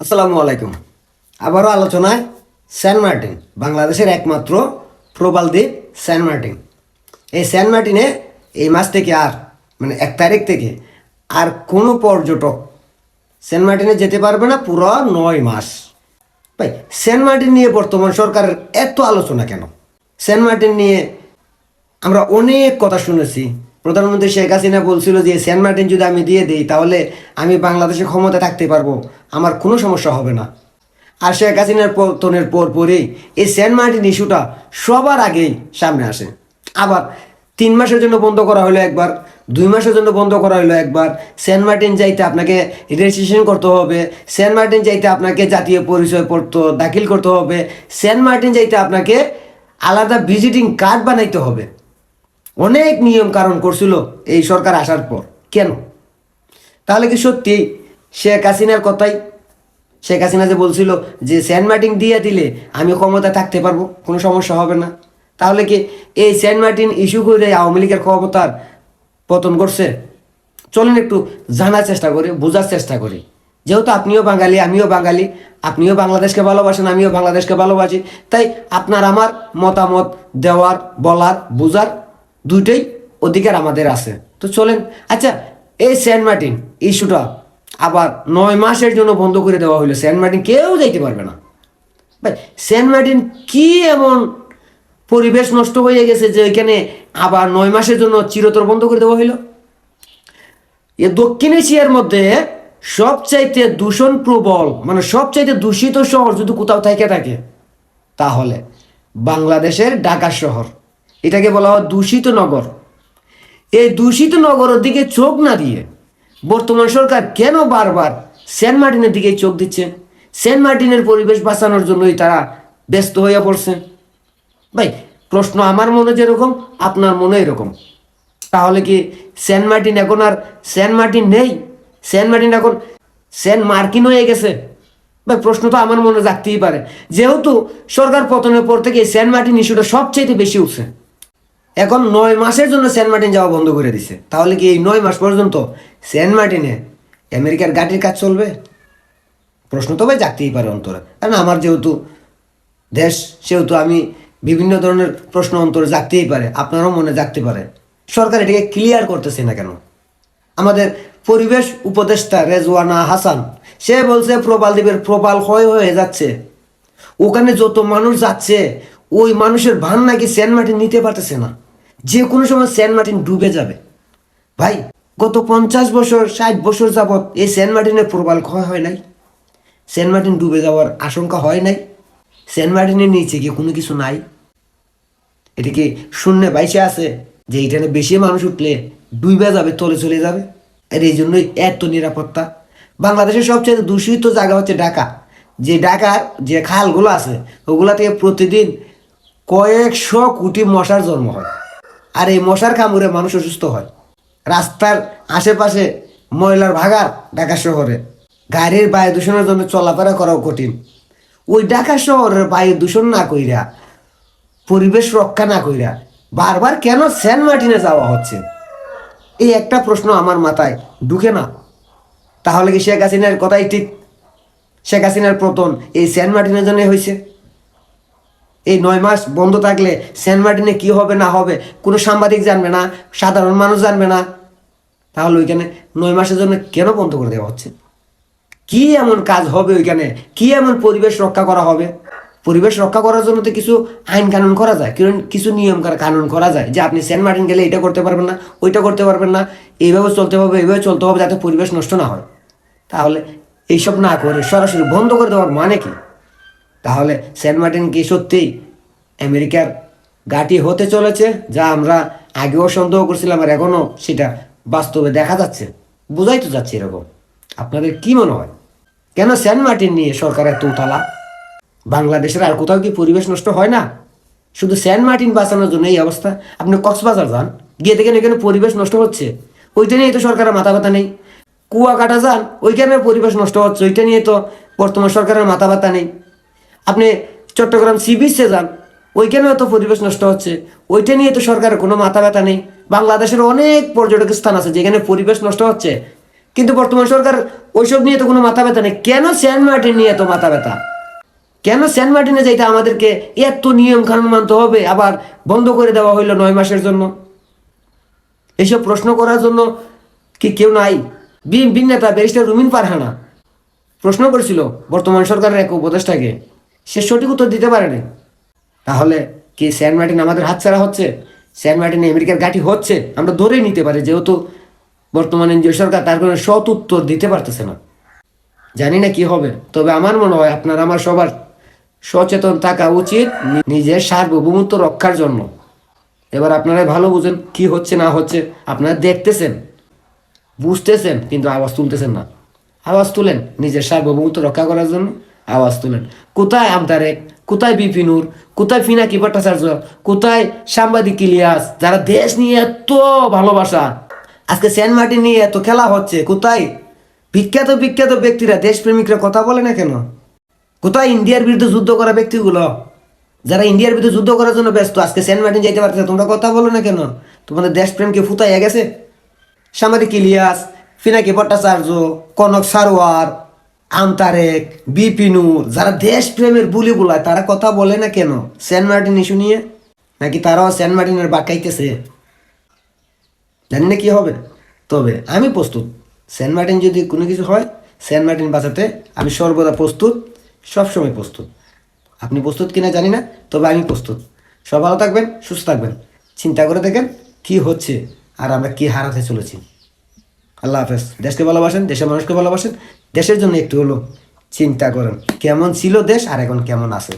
আসসালামু আলাইকুম। আবারও আলোচনায় সেন্ট মার্টিন, বাংলাদেশের একমাত্র প্রবাল দ্বীপ সেন্ট মার্টিন। এই সেন্ট মার্টিনে এই মাস থেকে মানে 1 তারিখ থেকে আর কোনো পর্যটক সেন্ট মার্টিনে যেতে পারবে না পুরো 9 মাস। ভাই, সেন্ট মার্টিন নিয়ে বর্তমান সরকারের এত আলোচনা কেন? সেন্ট মার্টিন নিয়ে আমরা অনেক কথা শুনেছি। প্রধানমন্ত্রী শেখ হাসিনা বলছিল যে সেন্ট মার্টিন যদি আমি দিয়ে দিই তাহলে আমি বাংলাদেশে ক্ষমতা থাকতে পারবো, আমার কোনো সমস্যা হবে না। আর শেখ হাসিনার পতনের পরেই এই সেন্ট মার্টিন ইস্যুটা সবার আগেই সামনে আসে। আবার 3 মাসের জন্য বন্ধ করা হলো একবার, 2 মাসের জন্য বন্ধ করা হলো একবার। সেন্ট মার্টিন যাইতে আপনাকে রেজিস্ট্রেশন করতে হবে, সেন্ট মার্টিন যাইতে আপনাকে জাতীয় পরিচয়পত্র দাখিল করতে হবে, সেন্ট মার্টিন যাইতে আপনাকে আলাদা ভিজিটিং কার্ড বানাইতে হবে। অনেক নিয়ম কারণ করছিল এই সরকার আসার পর। কেন? তাহলে কি সত্যি শেখ হাসিনার কথাই? শেখ হাসিনা যে বলছিল যে সেন্ট মার্টিন দিয়ে দিলে আমি ক্ষমতা থাকতে পারবো, কোনো সমস্যা হবে না, তাহলে কি এই সেন্ট মার্টিন ইস্যু করে আওয়ামী লীগের ক্ষমতার পতন করছে? চলেন একটু জানার চেষ্টা করি, বোঝার চেষ্টা করি। যেহেতু আপনিও বাঙালি, আমিও বাঙালি, আপনিও বাংলাদেশকে ভালোবাসেন, আমিও বাংলাদেশকে ভালোবাসি, তাই আপনার আমার মতামত দেওয়ার, বলার, বোঝার দুইটাই অধিকার আমাদের আছে। তো চলেন, আচ্ছা, এই সেন্ট মার্টিন ইস্যুটা আবার 9 মাসের জন্য বন্ধ করে দেওয়া হইলো। সেন্ট মার্টিন কেউ যাইতে পারবে না। ভাই, সেন্ট মার্টিন কি এমন পরিবেশ নষ্ট হয়ে গেছে যে ওইখানে আবার 9 মাসের জন্য চিরতর বন্ধ করে দেওয়া হইলো? এ দক্ষিণ এশিয়ার মধ্যে সবচাইতে দূষণ প্রবল, মানে সবচাইতে দূষিত শহর যদি কোথাও থেকে থাকে তাহলে বাংলাদেশের ঢাকা শহর। এটাকে বলা হয় দূষিত নগর। এই দূষিত নগরের দিকে চোখ না দিয়ে বর্তমান সরকার কেন বারবার সেন্ট মার্টিনের দিকে চোখ দিচ্ছে? সেন্ট মার্টিনের পরিবেশ বাঁচানোর জন্যই তারা ব্যস্ত হয়ে পড়ছে। ভাই, প্রশ্ন আমার মনে যেরকম আপনার মনে এরকম। তাহলে কি সেন্ট মার্টিন এখন আর সেন্ট মার্টিন নেই? সেন্ট মার্টিন এখন সেন্ট মার্কিন হয়ে গেছে? ভাই, প্রশ্ন তো আমার মনে জাগতেই পারে। যেহেতু সরকার পতনের পর থেকে সেন্ট মার্টিন ইস্যুটা সবচেয়ে বেশি উঠছে। এখন 9 মাসের জন্য সেন্ট মার্টিন যাওয়া বন্ধ করে দিছে। তাহলে কি এই 9 মাস পর্যন্ত সেন্ট মার্টিনে আমেরিকার গাড়ির কাজ চলবে? প্রশ্ন তো ভাই জাগতেই পারে অন্তরে। কারণ আমার যেহেতু দেশ, সেহেতু আমি বিভিন্ন ধরনের প্রশ্ন অন্তরে জাগতেই পারে, আপনারও মনে জাগতে পারে। সরকার এটাকে ক্লিয়ার করতেছে না কেন? আমাদের পরিবেশ উপদেষ্টা রেজওয়ানা হাসান সে বলছে প্রবাল দ্বীপের প্রবাল ক্ষয় হয়ে যাচ্ছে, ওখানে যত মানুষ যাচ্ছে ওই মানুষের ভান নাকি সেন্ট মার্টিন নিতে পারতেছে না, যে কোনো সময় সেন্ট মার্টিন ডুবে যাবে। ভাই, গত 50 বছর 60 বছর যাবৎ এই সেন্ট মার্টিনের প্রবাল ক্ষয় হয় নাই? সেন্ট মার্টিন ডুবে যাওয়ার আশঙ্কা হয় নাই? সেন্ট মার্টিনের নিচে কি কোনো কিছু নাই? এটা কি শূন্য বাইসে আছে যে এখানে বেশি মানুষ উঠলে ডুবে যাবে, তলে চলে যাবে? আর এই জন্যই এত নিরাপত্তা। বাংলাদেশের সবচেয়ে দূষিত জায়গা হচ্ছে ঢাকা। যে ঢাকার যে খালগুলো আছে ওগুলা থেকে প্রতিদিন কয়েকশো কোটি মশার জন্ম হয়। আর এই মশার কামড়ে মানুষ অসুস্থ হয়। রাস্তার আশেপাশে ময়লার ভাগার ঢাকা শহরে, গাড়ির বায়ু দূষণের জন্য চলাফেরা করাও কঠিন। ওই ঢাকা শহরের বায়ু দূষণ না কইরা, পরিবেশ রক্ষা না কইরা বারবার কেন সেন্ট মার্টিনে যাওয়া হচ্ছে? এই একটা প্রশ্ন আমার মাথায় ঢুকে না। তাহলে কি শেখ হাসিনার কথাই ঠিক? শেখ হাসিনার পতন এই সেন্ট মার্টিনের জন্য হয়েছে? এই 9 মাস বন্ধ থাকলে সেন্ট মার্টিনে কি হবে না হবে কোনো সাংবাদিক জানবে না, সাধারণ মানুষ জানবে না। তাহলে ওইখানে 9 মাসের জন্য কেন বন্ধ করে দেওয়া হচ্ছে? কি এমন কাজ হবে ওইখানে? কি এমন পরিবেশ রক্ষা করা হবে? পরিবেশ রক্ষা করার জন্য তো কিছু আইন কানুন করা যায়, কিছু নিয়ম কানুন করা যায় যে আপনি সেন্ট মার্টিন গেলে এটা করতে পারবেন না, ওইটা করতে পারবেন না, এইভাবে চলতে হবে, এইভাবে চলতে হবে যাতে পরিবেশ নষ্ট না হয়। তাহলে এইসব না করে সরাসরি বন্ধ করে দেওয়ার মানে কি? তাহলে সেন্ট মার্টিন কি সত্যিই আমেরিকার ঘাঁটি হতে চলেছে, যা আমরা আগেও সন্দেহ করছিলাম আর এখনও সেটা বাস্তবে দেখা যাচ্ছে, বোঝাই তো যাচ্ছে এরকম? আপনাদের কি মনে হয় কেন সেন্ট মার্টিন নিয়ে সরকারের তুলতালা? বাংলাদেশের আর কোথাও কি পরিবেশ নষ্ট হয় না? শুধু সেন্ট মার্টিন বাঁচানোর জন্য এই অবস্থা? আপনি কক্সবাজার যান, গিয়ে দেখেন এখানে পরিবেশ নষ্ট হচ্ছে, ওইটা নিয়ে তো সরকারের মাথা ব্যথা নেই। কুয়াকাটা যান, ওইখানে পরিবেশ নষ্ট হচ্ছে, ওইটা নিয়ে তো বর্তমান সরকারের মাথা ব্যথা নেই। আপনি চট্টগ্রাম সি বিচে যান, ওইখানেও তো পরিবেশ নষ্ট হচ্ছে, ওইটা নিয়ে তো সরকারের কোনো মাথা ব্যথা নেই। বাংলাদেশের অনেক পর্যটক স্থান আছে যেখানে পরিবেশ নষ্ট হচ্ছে, কিন্তু বর্তমান সরকার ওইসব নিয়ে তো কোনো মাথা ব্যথা নেই। কেন সেন্ট মার্টিন নিয়ে এত মাথা ব্যথা? কেন সেন্ট মার্টিনে যাইতে আমাদেরকে এত নিয়ম কানুন মানতে হবে, আবার বন্ধ করে দেওয়া হইলো 9 মাসের জন্য? এইসব প্রশ্ন করার জন্য কি কেউ নাই? বিএনপির নেতা ব্যারিস্টার রুমিন ফারহানা প্রশ্ন করেছিল বর্তমান সরকারের এক উপদেষ্টাকে, সে সঠিক উত্তর দিতে পারেনি। তাহলে কি সেন্ট মার্টিন আমাদের হাতছাড়া হচ্ছে? সেন্ট মার্টিনে আমেরিকার গাঁটি হচ্ছে? আমরা ধরেই নিতে পারি, যেহেতু বর্তমানে যে সরকার তার কোনো সৎ উত্তর দিতে পারতেছে না। জানি না কি হবে, তবে আমার মনে হয় আপনার আমার সবার সচেতন থাকা উচিত নিজের সার্বভৌমত্ব রক্ষার জন্য। এবার আপনারা ভালো বুঝেন কি হচ্ছে না হচ্ছে। আপনারা দেখতেছেন, বুঝতেছেন, কিন্তু আওয়াজ তুলতেছেন না। আওয়াজ তুলেন নিজের সার্বভৌমত্ব রক্ষা করার জন্য, আওয়াজ তুলেন। কোথায় আমতারেক, কোথায় বিপিনুর, কোথায় পিনাকি ভট্টাচার্য, কোথায় সাংবাদিক ইলিয়াস, যারা দেশ নিয়ে এত ভালোবাসা? আজকে সেন্ট মার্টিন নিয়ে এত খেলা হচ্ছে, কোথায় বিখ্যাত বিখ্যাত ব্যক্তিরা, দেশপ্রেমিকরা কথা বলে না কেন? কোথায় ইন্ডিয়ার বিরুদ্ধে যুদ্ধ করা ব্যক্তিগুলো, যারা ইন্ডিয়ার বিরুদ্ধে যুদ্ধ করার জন্য ব্যস্ত, আজকে সেন্ট মার্টিন যাইতে পারতেছে? তোমরা কথা বলো না কেন? তোমাদের দেশপ্রেমকে ফুতাইয়া গেছে। সাংবাদিক ইলিয়াস, পিনাকি ভট্টাচার্য, কনক সারোয়ার, আমতারেক, বিপিনুর, যারা দেশপ্রেমের বুলি বুলায়, তারা কথা বলে না কেন সেন্ট মার্টিন ইস্যু নিয়ে? নাকি তারাও সেন্ট মার্টিনের বাঁকাইতেছে? জানি না কি হবে, তবে আমি প্রস্তুত। সেন্ট মার্টিন যদি কোনো কিছু হয়, সেন্ট মার্টিন বাঁচাতে আমি সর্বদা প্রস্তুত, সবসময় প্রস্তুত। আপনি প্রস্তুত কিনা জানি না, তবে আমি প্রস্তুত। সব ভালো থাকবেন, সুস্থ থাকবেন। চিন্তা করে দেখেন কি হচ্ছে আর আমরা কি হারাতে চলেছি। আল্লাহ হাফেজ। দেশকে ভালোবাসেন, দেশের মানুষকে ভালোবাসেন, দেশের জন্য একটু হলো চিন্তা করেন কেমন ছিল দেশ আর এখন কেমন আছে।